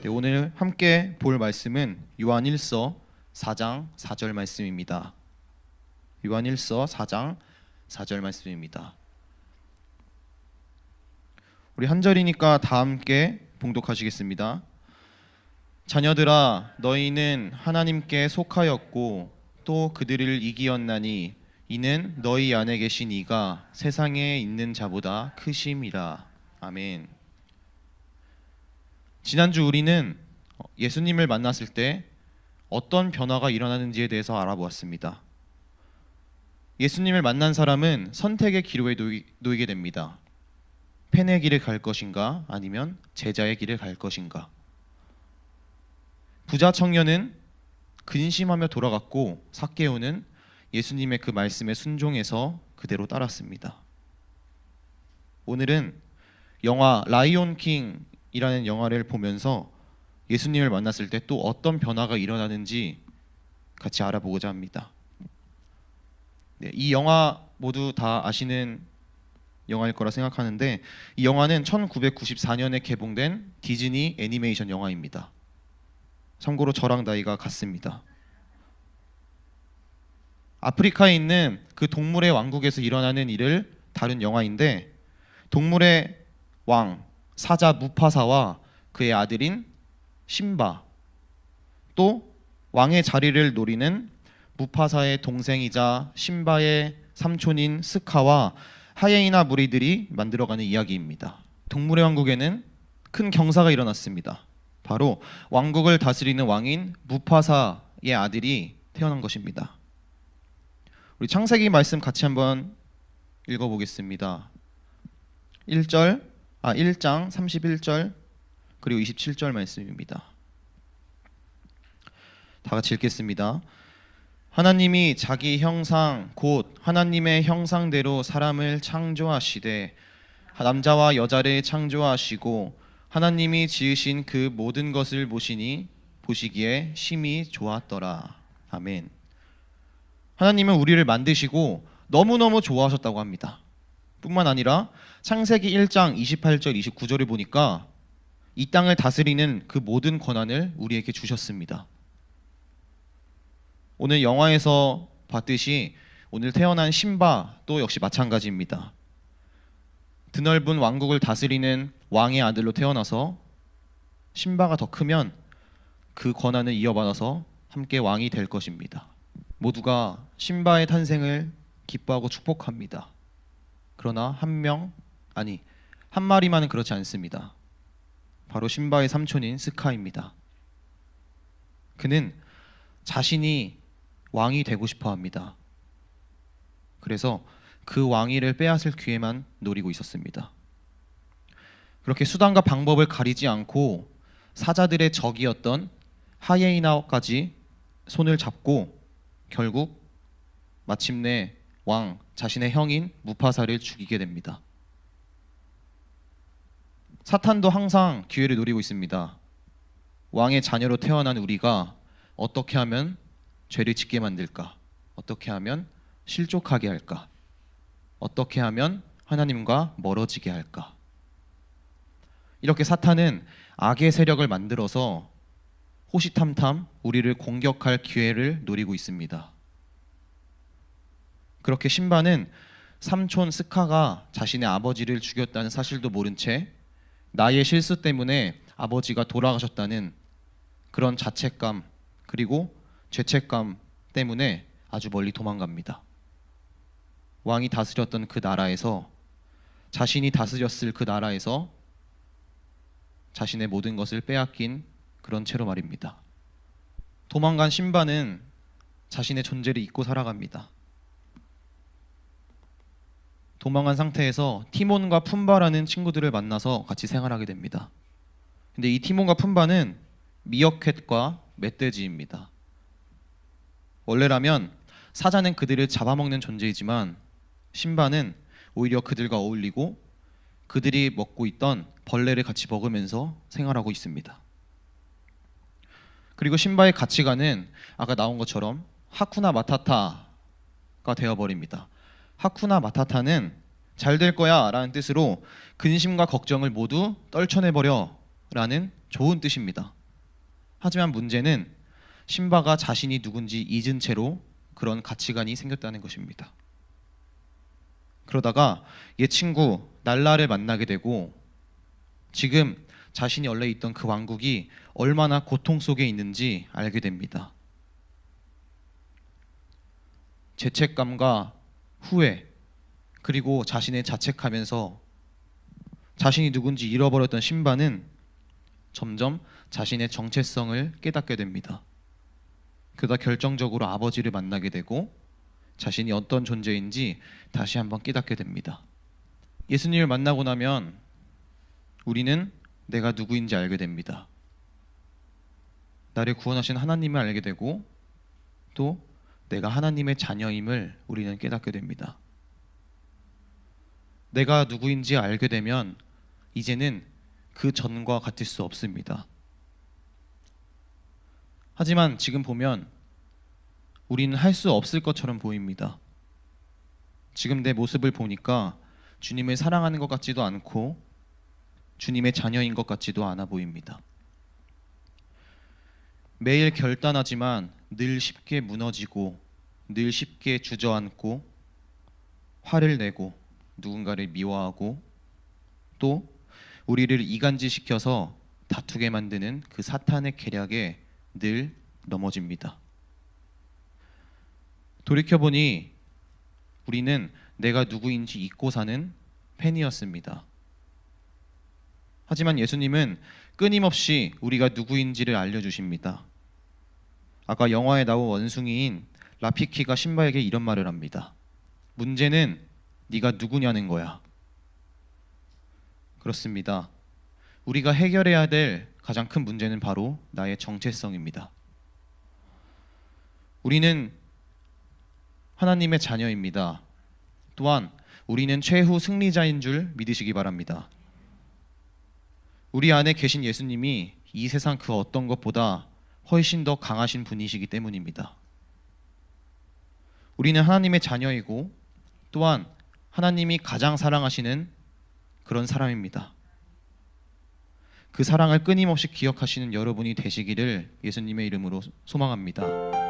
네, 오늘 함께 볼 말씀은 요한 1서 4장 4절 말씀입니다. 요한 1서 4장 4절 말씀입니다. 우리 한 절이니까 다 함께 봉독하시겠습니다. 자녀들아, 너희는 하나님께 속하였고 또 그들을 이기었나니 이는 너희 안에 계신 이가 세상에 있는 자보다 크심이라. 아멘. 지난주 우리는 예수님을 만났을 때 어떤 변화가 일어나는지에 대해서 알아보았습니다. 예수님을 만난 사람은 선택의 기로에 놓이게 됩니다. 팬의 길을 갈 것인가 아니면 제자의 길을 갈 것인가. 부자 청년은 근심하며 돌아갔고 삭개오는 예수님의 그 말씀에 순종해서 그대로 따랐습니다. 오늘은 영화 라이온 킹이라는 영화를 보면서 예수님을 만났을 때 또 어떤 변화가 일어나는지 같이 알아보고자 합니다. 네, 이 영화 모두 다 아시는 영화일 거라 생각하는데 이 영화는 1994년에 개봉된 디즈니 애니메이션 영화입니다. 참고로 저랑 나이가 같습니다. 아프리카에 있는 그 동물의 왕국에서 일어나는 일을 다룬 영화인데 동물의 왕 사자 무파사와 그의 아들인 심바, 또 왕의 자리를 노리는 무파사의 동생이자 심바의 삼촌인 스카와 하이에나 무리들이 만들어가는 이야기입니다. 동물의 왕국에는 큰 경사가 일어났습니다. 바로 왕국을 다스리는 왕인 무파사의 아들이 태어난 것입니다. 우리 창세기 말씀 같이 한번 읽어보겠습니다. 1장 31절 그리고 27절 말씀입니다. 다 같이 읽겠습니다. 하나님이 자기 형상 곧 하나님의 형상대로 사람을 창조하시되 남자와 여자를 창조하시고 하나님이 지으신 그 모든 것을 보시기에 심히 좋았더라. 아멘. 하나님은 우리를 만드시고 너무너무 좋아하셨다고 합니다. 뿐만 아니라 창세기 1장 28절 29절을 보니까 이 땅을 다스리는 그 모든 권한을 우리에게 주셨습니다. 오늘 영화에서 봤듯이 오늘 태어난 심바도 역시 마찬가지입니다. 드넓은 왕국을 다스리는 왕의 아들로 태어나서 심바가 더 크면 그 권한을 이어받아서 함께 왕이 될 것입니다. 모두가 심바의 탄생을 기뻐하고 축복합니다. 그러나 한 마리만은 그렇지 않습니다. 바로 심바의 삼촌인 스카입니다. 그는 자신이 왕이 되고 싶어 합니다. 그래서 그 왕위를 빼앗을 기회만 노리고 있었습니다. 그렇게 수단과 방법을 가리지 않고 사자들의 적이었던 하이에나까지 손을 잡고 결국 마침내 왕 자신의 형인 무파사를 죽이게 됩니다. 사탄도 항상 기회를 노리고 있습니다. 왕의 자녀로 태어난 우리가 어떻게 하면 죄를 짓게 만들까? 어떻게 하면 실족하게 할까? 어떻게 하면 하나님과 멀어지게 할까? 이렇게 사탄은 악의 세력을 만들어서 호시탐탐 우리를 공격할 기회를 노리고 있습니다. 그렇게 심바는 삼촌 스카가 자신의 아버지를 죽였다는 사실도 모른 채 나의 실수 때문에 아버지가 돌아가셨다는 그런 자책감 그리고 죄책감 때문에 아주 멀리 도망갑니다. 왕이 다스렸던 그 나라에서 자신이 다스렸을 그 나라에서 자신의 모든 것을 빼앗긴 그런 채로 말입니다. 도망간 심바는 자신의 존재를 잊고 살아갑니다. 도망간 상태에서 티몬과 푼바라는 친구들을 만나서 같이 생활하게 됩니다. 근데 이 티몬과 푼바는 미어캣과 멧돼지입니다. 원래라면 사자는 그들을 잡아먹는 존재이지만 심바는 오히려 그들과 어울리고 그들이 먹고 있던 벌레를 같이 먹으면서 생활하고 있습니다. 그리고 심바의 가치관은 아까 나온 것처럼 하쿠나 마타타가 되어버립니다. 하쿠나 마타타는 잘 될 거야 라는 뜻으로 근심과 걱정을 모두 떨쳐내버려 라는 좋은 뜻입니다. 하지만 문제는 신바가 자신이 누군지 잊은 채로 그런 가치관이 생겼다는 것입니다. 그러다가 옛 친구 날라를 만나게 되고 지금 자신이 원래 있던 그 왕국이 얼마나 고통 속에 있는지 알게 됩니다. 죄책감과 후회, 그리고 자신을 자책하면서 자신이 누군지 잃어버렸던 신바는 점점 자신의 정체성을 깨닫게 됩니다. 그러다 결정적으로 아버지를 만나게 되고 자신이 어떤 존재인지 다시 한번 깨닫게 됩니다. 예수님을 만나고 나면 우리는 내가 누구인지 알게 됩니다. 나를 구원하신 하나님을 알게 되고 또 내가 하나님의 자녀임을 우리는 깨닫게 됩니다. 내가 누구인지 알게 되면 이제는 그 전과 같을 수 없습니다. 하지만 지금 보면 우리는 할 수 없을 것처럼 보입니다. 지금 내 모습을 보니까 주님을 사랑하는 것 같지도 않고 주님의 자녀인 것 같지도 않아 보입니다. 매일 결단하지만 늘 쉽게 무너지고 늘 쉽게 주저앉고 화를 내고 누군가를 미워하고 또 우리를 이간질시켜서 다투게 만드는 그 사탄의 계략에 늘 넘어집니다. 돌이켜보니 우리는 내가 누구인지 잊고 사는 팬이었습니다. 하지만 예수님은 끊임없이 우리가 누구인지를 알려주십니다. 아까 영화에 나온 원숭이인 라피키가 신바에게 이런 말을 합니다. 문제는 네가 누구냐는 거야. 그렇습니다. 우리가 해결해야 될 가장 큰 문제는 바로 나의 정체성입니다. 우리는 하나님의 자녀입니다. 또한 우리는 최후 승리자인 줄 믿으시기 바랍니다. 우리 안에 계신 예수님이 이 세상 그 어떤 것보다 훨씬 더 강하신 분이시기 때문입니다. 우리는 하나님의 자녀이고 또한 하나님이 가장 사랑하시는 그런 사람입니다. 그 사랑을 끊임없이 기억하시는 여러분이 되시기를 예수님의 이름으로 소망합니다.